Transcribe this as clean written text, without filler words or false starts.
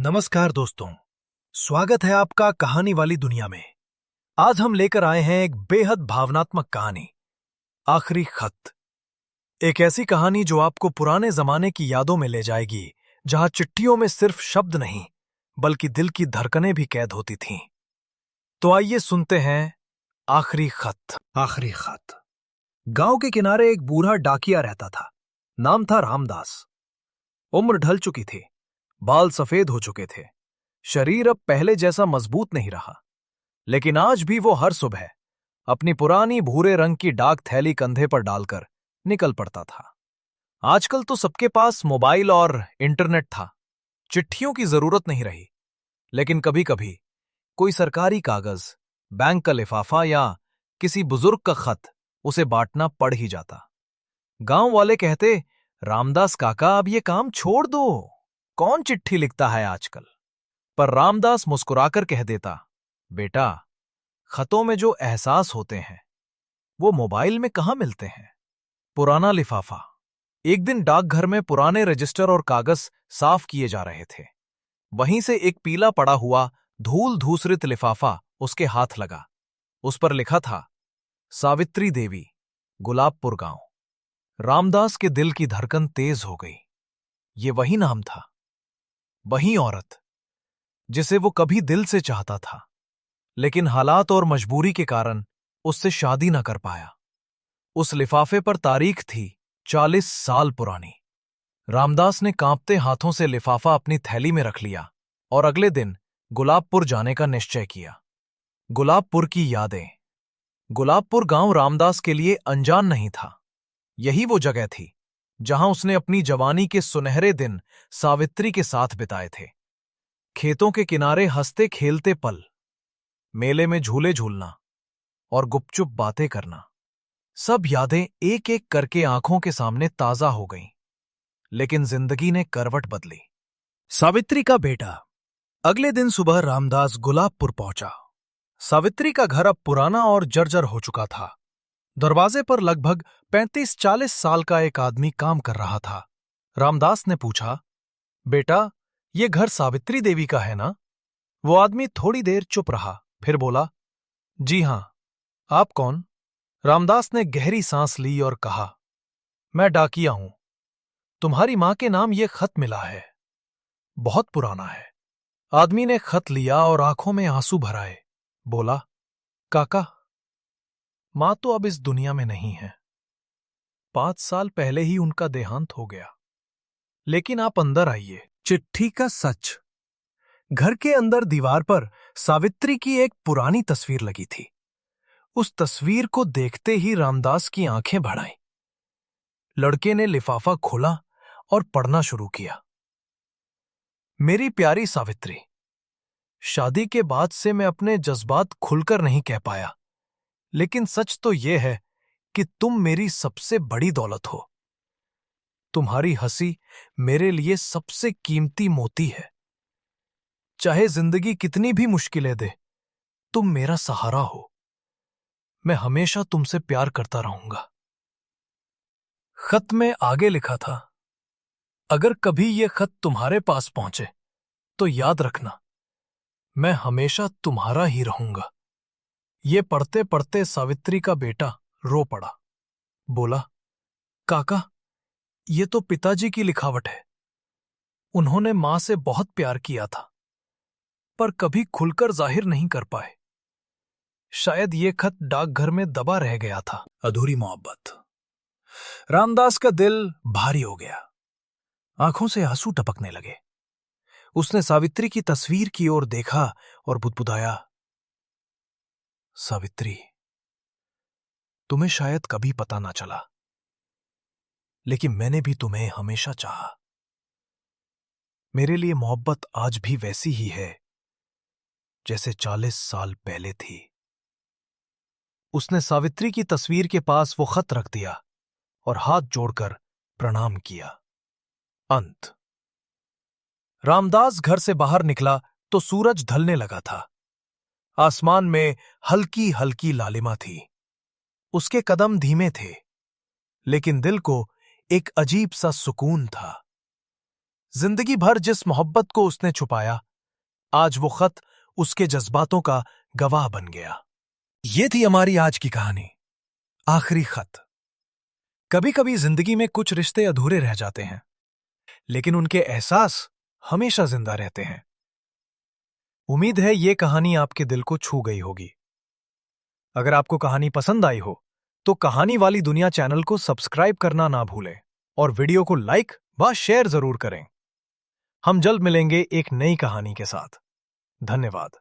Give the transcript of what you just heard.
नमस्कार दोस्तों, स्वागत है आपका कहानी वाली दुनिया में। आज हम लेकर आए हैं एक बेहद भावनात्मक कहानी, आखिरी खत। एक ऐसी कहानी जो आपको पुराने जमाने की यादों में ले जाएगी, जहां चिट्ठियों में सिर्फ शब्द नहीं, बल्कि दिल की धड़कनें भी कैद होती थीं। तो आइए सुनते हैं आखिरी खत। आखिरी खत। गांव के किनारे एक बूढ़ा डाकिया रहता था। नाम था रामदास। उम्र ढल चुकी थी, बाल सफेद हो चुके थे, शरीर अब पहले जैसा मजबूत नहीं रहा। लेकिन आज भी वो हर सुबह अपनी पुरानी भूरे रंग की डाक थैली कंधे पर डालकर निकल पड़ता था। आजकल तो सबके पास मोबाइल और इंटरनेट था, चिट्ठियों की जरूरत नहीं रही। लेकिन कभी कभी कोई सरकारी कागज, बैंक का लिफाफा या किसी बुजुर्ग का खत उसे बांटना पड़ ही जाता। गांव वाले कहते, रामदास काका अब ये काम छोड़ दो, कौन चिट्ठी लिखता है आजकल। पर रामदास मुस्कुराकर कह देता, बेटा, खतों में जो एहसास होते हैं वो मोबाइल में कहाँ मिलते हैं। पुराना लिफाफा। एक दिन डाकघर में पुराने रजिस्टर और कागज साफ किए जा रहे थे। वहीं से एक पीला पड़ा हुआ धूल धूसरित लिफाफा उसके हाथ लगा। उस पर लिखा था, सावित्री देवी, गुलाबपुर गांव। रामदास के दिल की धड़कन तेज हो गई। ये वही नाम था, वही औरत जिसे वो कभी दिल से चाहता था, लेकिन हालात और मजबूरी के कारण उससे शादी न कर पाया। उस लिफाफे पर तारीख थी 40 साल पुरानी। रामदास ने कांपते हाथों से लिफाफा अपनी थैली में रख लिया और अगले दिन गुलाबपुर जाने का निश्चय किया। गुलाबपुर की यादें। गुलाबपुर गांव रामदास के लिए अनजान नहीं था। यही वो जगह थी जहां उसने अपनी जवानी के सुनहरे दिन सावित्री के साथ बिताए थे। खेतों के किनारे हंसते खेलते पल, मेले में झूले झूलना और गुपचुप बातें करना, सब यादें एक एक करके आंखों के सामने ताजा हो गईं। लेकिन जिंदगी ने करवट बदली। सावित्री का बेटा। अगले दिन सुबह रामदास गुलाबपुर पहुंचा। सावित्री का घर अब पुराना और जर्जर हो चुका था। दरवाजे पर लगभग 35-40 साल का एक आदमी काम कर रहा था। रामदास ने पूछा, बेटा, ये घर सावित्री देवी का है ना? वो आदमी थोड़ी देर चुप रहा, फिर बोला, जी हां, आप कौन? रामदास ने गहरी सांस ली और कहा, मैं डाकिया हूं। तुम्हारी मां के नाम ये खत मिला है, बहुत पुराना है। आदमी ने खत लिया और आंखों में आंसू भराए, बोला, काका, मां तो अब इस दुनिया में नहीं है। 5 साल पहले ही उनका देहांत हो गया। लेकिन आप अंदर आइए। चिट्ठी का सच। घर के अंदर दीवार पर सावित्री की एक पुरानी तस्वीर लगी थी। उस तस्वीर को देखते ही रामदास की आंखें भर आईं। लड़के ने लिफाफा खोला और पढ़ना शुरू किया। मेरी प्यारी सावित्री, शादी के बाद से मैं अपने जज्बात खुलकर नहीं कह पाया, लेकिन सच तो यह है कि तुम मेरी सबसे बड़ी दौलत हो। तुम्हारी हंसी मेरे लिए सबसे कीमती मोती है। चाहे जिंदगी कितनी भी मुश्किलें दे, तुम मेरा सहारा हो। मैं हमेशा तुमसे प्यार करता रहूंगा। खत में आगे लिखा था, अगर कभी ये खत तुम्हारे पास पहुंचे तो याद रखना, मैं हमेशा तुम्हारा ही रहूंगा। ये पढ़ते पढ़ते सावित्री का बेटा रो पड़ा। बोला, काका, ये तो पिताजी की लिखावट है। उन्होंने मां से बहुत प्यार किया था, पर कभी खुलकर जाहिर नहीं कर पाए। शायद ये खत डाकघर में दबा रह गया था। अधूरी मोहब्बत। रामदास का दिल भारी हो गया। आंखों से आंसू टपकने लगे। उसने सावित्री की तस्वीर की ओर देखा और बुदबुदाया, सावित्री, तुम्हें शायद कभी पता ना चला, लेकिन मैंने भी तुम्हें हमेशा चाहा। मेरे लिए मोहब्बत आज भी वैसी ही है जैसे 40 साल पहले थी। उसने सावित्री की तस्वीर के पास वो खत रख दिया और हाथ जोड़कर प्रणाम किया। अंत। रामदास घर से बाहर निकला तो सूरज ढलने लगा था। आसमान में हल्की हल्की लालिमा थी। उसके कदम धीमे थे, लेकिन दिल को एक अजीब सा सुकून था। जिंदगी भर जिस मोहब्बत को उसने छुपाया, आज वो खत उसके जज्बातों का गवाह बन गया। ये थी हमारी आज की कहानी, आखिरी खत। कभी कभी जिंदगी में कुछ रिश्ते अधूरे रह जाते हैं, लेकिन उनके एहसास हमेशा जिंदा रहते हैं। उम्मीद है ये कहानी आपके दिल को छू गई होगी। अगर आपको कहानी पसंद आई हो तो कहानी वाली दुनिया चैनल को सब्सक्राइब करना ना भूलें और वीडियो को लाइक व शेयर जरूर करें। हम जल्द मिलेंगे एक नई कहानी के साथ। धन्यवाद।